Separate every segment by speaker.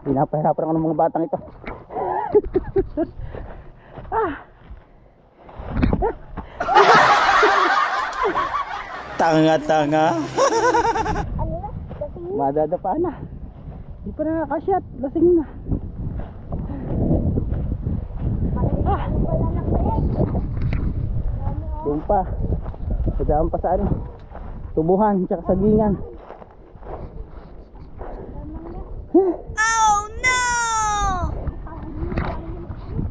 Speaker 1: Pinapahirapan ako ng mga batang ito. Tanga-tanga. Madadapa na. Di pa nakakasyat. Lasing na. Doon pa. Sadaan pa sa ano, tubuhan tsaka sagingan.
Speaker 2: Oh no!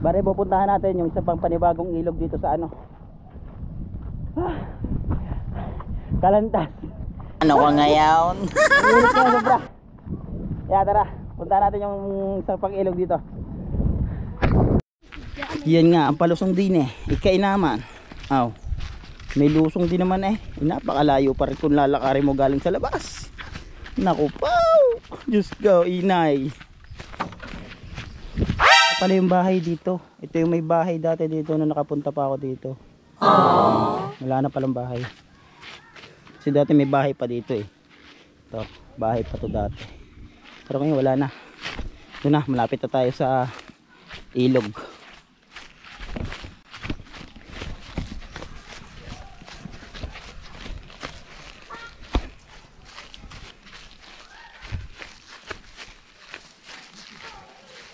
Speaker 1: Bare pupuntahan natin yung isa pang panibagong ilog dito sa ano, Kalantas.
Speaker 2: Ano ko ngayon?
Speaker 1: Init na sobra. Kaya tara, puntahan natin yung isang pang ilog dito. Yan nga ang palusong din eh. Ikay naman. Aw. May lusong din naman eh. Napakalayo pa rin kung lalakarin mo galing sa labas. Naku pow! Diyos ko, inay. Ito pala yung bahay dito. Ito yung may bahay dati dito nung nakapunta pa ako dito. Wala na palang bahay. Kasi dati may bahay pa dito eh. Ito, bahay pa to dati. Pero ngayon wala na. Ito na, malapit na tayo sa ilog.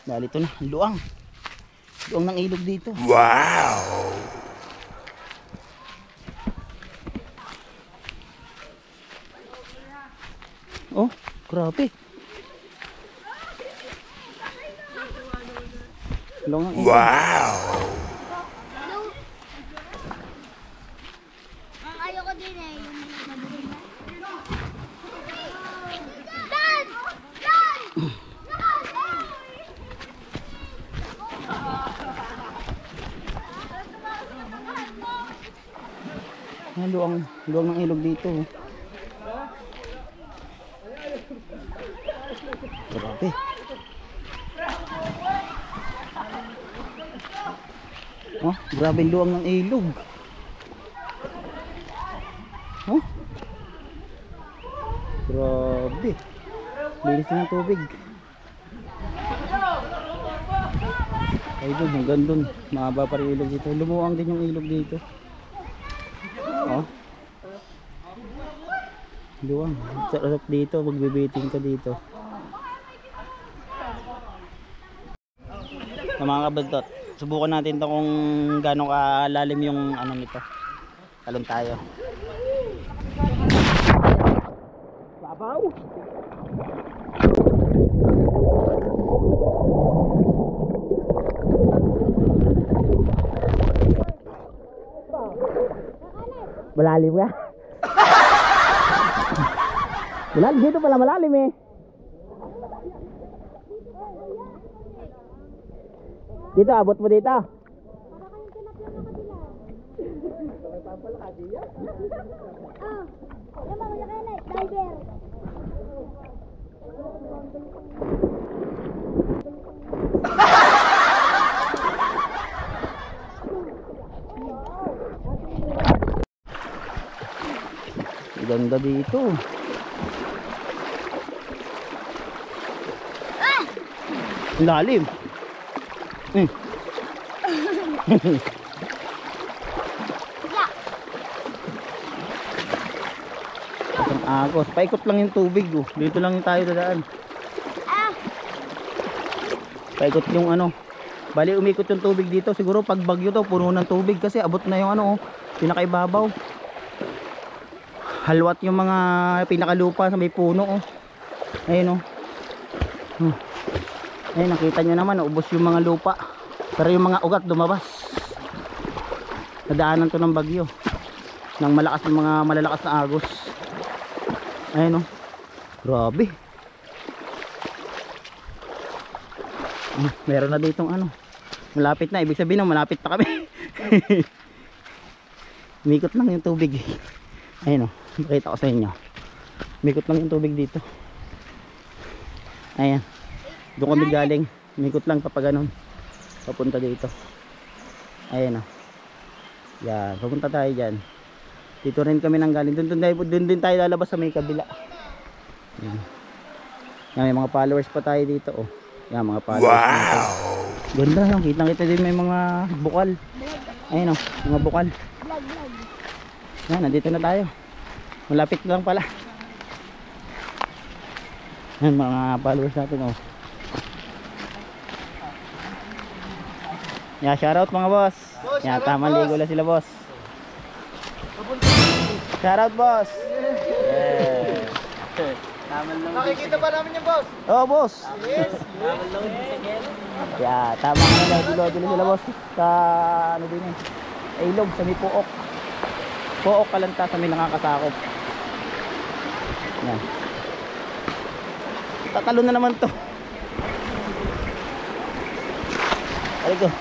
Speaker 1: Dahil ito na, luang. Luang ng ilog dito.
Speaker 2: Wow!
Speaker 1: Oh, grabe. Luang ng ilog.
Speaker 2: Wow!
Speaker 3: Ang ayoko din eh.
Speaker 1: Luang ng ilog dito. Grabe. Oh, grabe luang ng ilog. Oh. Grabe. Linis na ng tubig. Ay doon, hanggang doon. Mahaba pa rin ilog dito. Lumuang din yung ilog dito. Oh. Luwang. Sarap dito, magbibiting ka dito. Sa mga kabaldot, subukan natin to kung gaano kalalim yung ano nito. Talon tayo. Babaw! Malalim ka? Malalim dito pala, malalim eh. Dito, abot mo dito.
Speaker 3: Diver.
Speaker 1: Ganda dito. Lalim. Ang agos. Paikot lang yung tubig oh. Dito lang tayo dadaan. Paikot yung ano. Bali umikot yung tubig dito. Siguro pag bagyo to puno ng tubig kasi abot na yung ano oh. Pinakaibabaw. Halwat yung mga pinakalupa sa may puno oh. Ayun oh. Ayun nakita nyo naman ubos yung mga lupa. Pero yung mga ugat lumabas. Nadaanan to ng bagyo. Nang malakas yung mga malalakas na agos. Ayun oh. Grabe. Meron na ditong ano. Malapit na. Ibig sabihin na malapit na kami. Mikot lang yung tubig. Ayun oh. Makita ko sa inyo. Mikot lang yung tubig dito. Ayan. Doon kami galing. Mikot lang pa ganon. Papunta dito. Ayan o. Yan. Papunta tayo dyan. Dito rin kami nang galing. Doon din tayo lalabas sa may kabila. Yan. Yan, may mga followers pa tayo dito oh. Yan, mga followers natin. Ganda lang, kitang-kita din may mga bukal. Ayun oh, mga bukal.
Speaker 3: Vlog, vlog.
Speaker 1: Yan, nandito na tayo. Malapit lang pala. Yan, mga followers natin oh. Yeah, shoutout mga boss. Yan, tamang ligo lang sila boss. Shoutout boss. Yeah.
Speaker 4: Nakikita ba namin yung boss?
Speaker 1: Oh boss.
Speaker 4: Yes.
Speaker 1: Yeah, tama nga na dilo sila boss. Sa ano din eh. Ilog sa may Puok. Puok Kalanta sa may nakakasakop. Yan. Tatalo na naman to. Ay ko.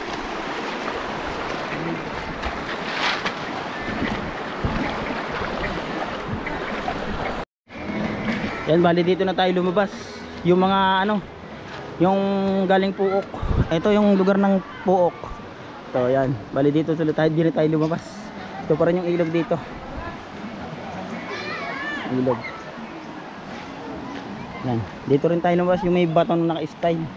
Speaker 1: Yan, bali dito na tayo lumabas. Yung mga ano, yung galing Puok. Ito yung lugar ng Puok. Ito, yan. Bali dito tayo, di na tayo lumabas. Ito pa rin yung ilog dito. Ilog. Yan. Dito rin tayo lumabas yung may baton na naka-style.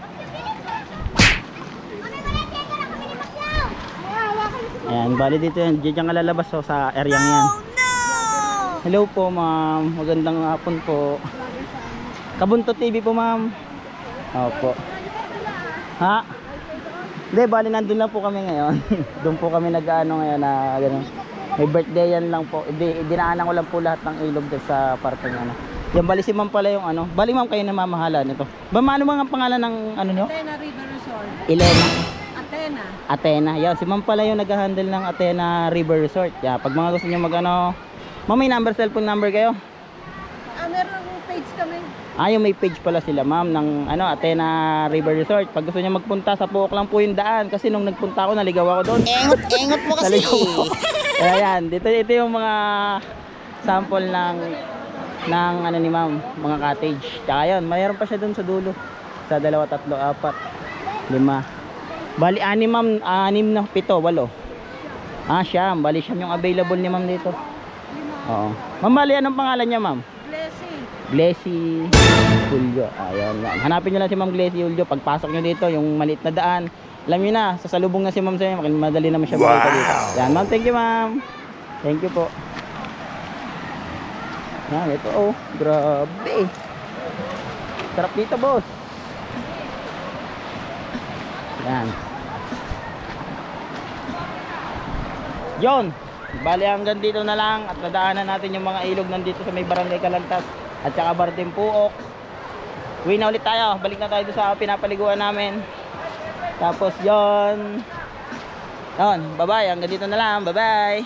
Speaker 1: Ayan, bali dito yan. Diyan ka lalabas oh, sa area yan. Hello po ma'am. Magandang hapon po. Kabuntot TV po ma'am. Opo. Ha? Hindi, bali nandun lang po kami ngayon. Doon po kami nag-ano ngayon na gano'n. May birthday yan lang po. Dinaanan ko lang po lahat ng ilog doon sa parte ng ano. Yan, bali si ma'am pala yung ano. Bali ma'am kayo na mamahala nito. Ba, ano bang ang pangalan ng ano nyo?
Speaker 5: Athena River Resort.
Speaker 1: Elena.
Speaker 5: Athena.
Speaker 1: Athena. Yan, si ma'am pala yung nag-handle ng Athena River Resort. Yan, pag mga gusto nyo mag ano. Ma'am, may number, cellphone number kayo?
Speaker 5: Meron akong page kami.
Speaker 1: Yung may page pala sila ma'am ng ano, Athena River Resort. Pag gusto niyo magpunta sa Puok lang po yung daan kasi nung nagpunta ako naligaw ako doon.
Speaker 2: Engot mo kasi.
Speaker 1: Naligaw ako. Kaya yan, ito yung mga sample ng ano ni ma'am, mga cottage. Tsaka yun, mayroon pa siya doon sa dulo. Sa 2, 3, 4, 5. Bali 6 ma'am, 6 na 7, 8. Siyam, bali siyam yung available ni ma'am dito. Oo. Ma'am, bali anong pangalan niya ma'am?
Speaker 5: Blessing.
Speaker 1: Glessy Julio. Ayun yan. Hanapin nyo lang si Ma'am Glessy Julio. Pagpasok nyo dito, yung maliit na daan. Alam nyo na, sasalubong na si Ma'am sa inyo. Madali naman siya makita dito. Yan, Ma'am. Thank you, Ma'am. Thank you po. Yan, ito oh. Grabe. Sarap dito, boss. Yan. Yon. Bali hanggang dito na lang at nadaanan natin yung mga ilog nandito sa may Barangay Kalantas at saka Bardem Puok. Uwi na ulit tayo, balik na tayo sa pinapaliguan namin. Tapos yon, bye bye, hanggang dito na lang, bye bye.